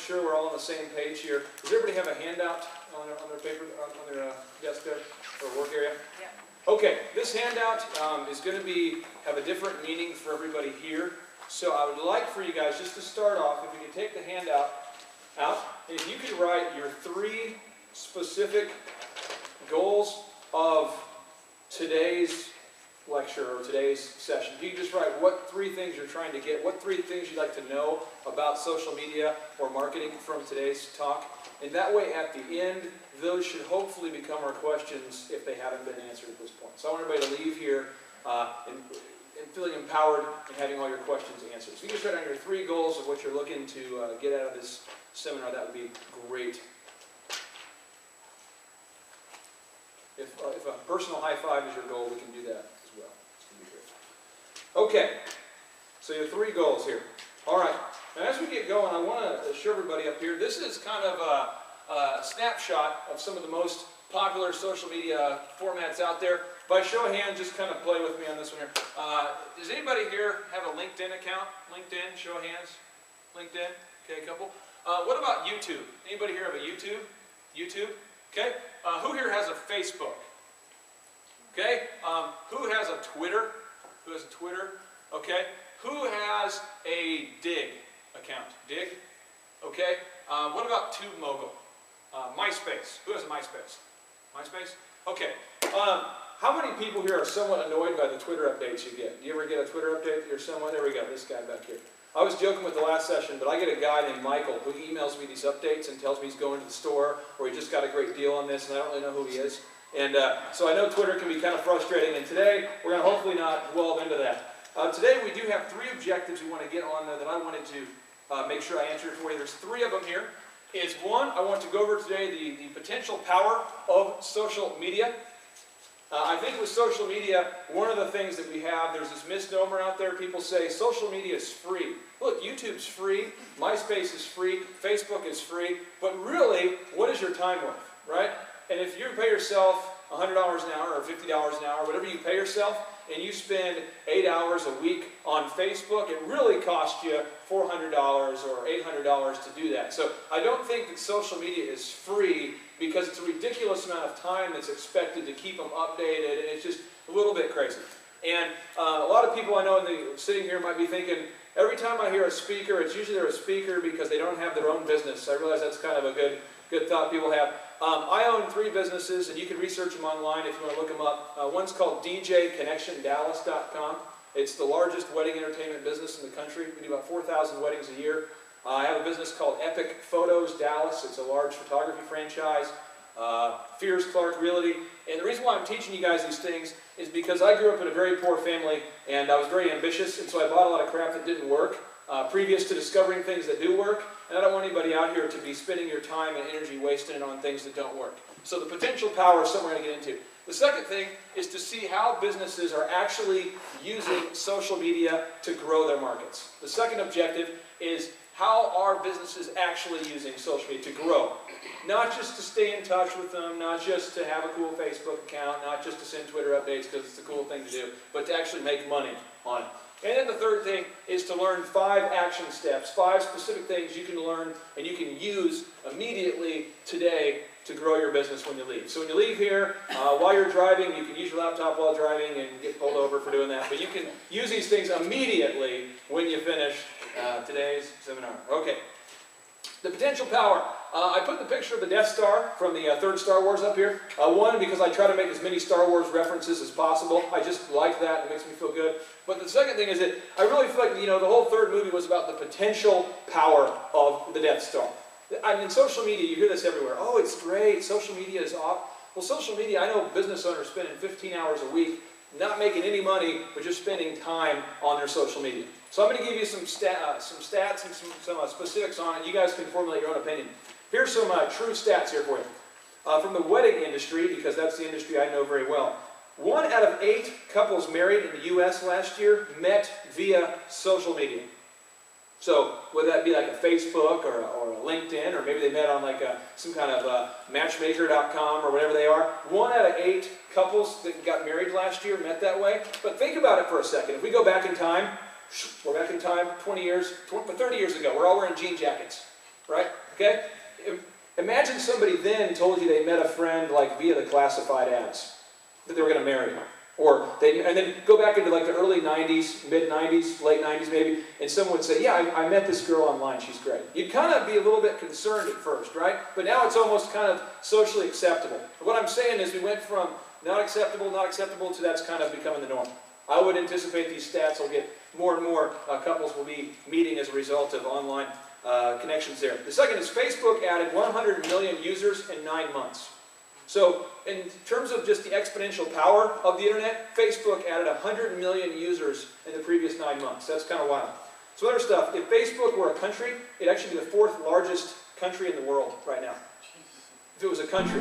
sure we're all on the same page here. Does everybody have a handout on their paper, on their desk there, or work area? Yeah. Okay, this handout is going to have a different meaning for everybody here. So I would like for you guys just to start off, if you could take the handout out, and if you could write your 3 specific goals of today's lecture or today's session. If you could just write what 3 things you're trying to get, what 3 things you'd like to know about social media or marketing from today's talk. And that way at the end, those should hopefully become our questions if they haven't been answered at this point. So I want everybody to leave here and feeling empowered and having all your questions answered. So you can just write down your 3 goals of what you're looking to get out of this seminar. That would be great. If a personal high five is your goal, we can do that as well. It's going to be great. Okay, so your 3 goals here. All right, and as we get going, I want to show everybody up here, this is kind of a snapshot of some of the most popular social media formats out there. By show of hands, just kind of play with me on this one here. Does anybody here have a LinkedIn account? LinkedIn, show of hands. LinkedIn, okay, a couple. What about YouTube? Anybody here have a YouTube? YouTube, okay. Who here has a Facebook? Okay. Who has a Twitter? Who has a Twitter? Okay. Who has a Dig account? Dig? Okay. What about TubeMogul? MySpace. Who has a MySpace? MySpace? Okay. How many people here are somewhat annoyed by the Twitter updates you get? Do you ever get a Twitter update that you're somewhat? There we go, this guy back here. I was joking with the last session, but I get a guy named Michael who emails me these updates and tells me he's going to the store or he just got a great deal on this, and I don't really know who he is. And so I know Twitter can be kind of frustrating, and today we're going to hopefully not delve into that. Today we do have 3 objectives we want to get on there that I wanted to make sure I answered for you. There's 3 of them here. Is 1, I want to go over today the potential power of social media. I think with social media, one of the things that we have, there's this misnomer out there. People say social media is free. Look, YouTube's free, MySpace is free, Facebook is free, but really, what is your time worth, right? And if you pay yourself $100 an hour or $50 an hour, whatever you pay yourself, and you spend 8 hours a week on Facebook, it really costs you $400 or $800 to do that. So I don't think that social media is free because it's a ridiculous amount of time that's expected to keep them updated, and it's just a little bit crazy. And a lot of people I know sitting here might be thinking, every time I hear a speaker, it's usually they're a speaker because they don't have their own business. I realize that's kind of a good thought people have. I own 3 businesses, and you can research them online if you want to look them up. One's called DJConnectionDallas.com. It's the largest wedding entertainment business in the country. We do about 4,000 weddings a year. I have a business called Epic Photos Dallas. It's a large photography franchise. Fears Clark Realty. And the reason why I'm teaching you guys these things is because I grew up in a very poor family, and I was very ambitious, and so I bought a lot of crap that didn't work previous to discovering things that do work. And I don't want anybody out here to be spending your time and energy wasting it on things that don't work. So the potential power is somewhere to get into. The second thing is to see how businesses are actually using social media to grow their markets. The second objective is how are businesses actually using social media to grow? Not just to stay in touch with them, not just to have a cool Facebook account, not just to send Twitter updates because it's a cool thing to do, but to actually make money on it. And then the third thing is to learn 5 action steps, 5 specific things you can learn and you can use immediately today to grow your business when you leave. So when you leave here, while you're driving, you can use your laptop while driving and get pulled over for doing that. But you can use these things immediately when you finish today's seminar. Okay. The potential power. I put the picture of the Death Star from the 3rd Star Wars up here. 1, because I try to make as many Star Wars references as possible. I just like that. It makes me feel good. But the second thing is that I really feel like, the whole 3rd movie was about the potential power of the Death Star. In social media, you hear this everywhere. Oh, it's great. Social media is off. Well, social media, I know business owners spending 15 hours a week not making any money, but just spending time on their social media. So I'm going to give you some stats and some specifics on it. You guys can formulate your own opinion. Here's some true stats here for you. From the wedding industry, because that's the industry I know very well. 1 out of 8 couples married in the U.S. last year met via social media. So whether that be like a Facebook or a LinkedIn, or maybe they met on like some kind of matchmaker.com or whatever they are. 1 out of 8 couples that got married last year met that way. But think about it for a second. If we go back in time, we're back in time 20 years, 30 years ago. We're all wearing jean jackets. right? Okay? Imagine somebody then told you they met a friend like via the classified ads, that they were going to marry her. And then go back into like the early 90s, mid 90s, late 90s maybe, and someone would say, yeah, I met this girl online, she's great. You'd kind of be a little bit concerned at first, right? But now it's almost kind of socially acceptable. What I'm saying is we went from not acceptable to that's kind of becoming the norm. I would anticipate these stats will get more and more couples will be meeting as a result of online connections there. The second is Facebook added 100 million users in 9 months. So in terms of just the exponential power of the internet, Facebook added 100 million users in the previous 9 months. That's kind of wild. So other stuff, if Facebook were a country, it'd actually be the 4th largest country in the world right now. If it was a country.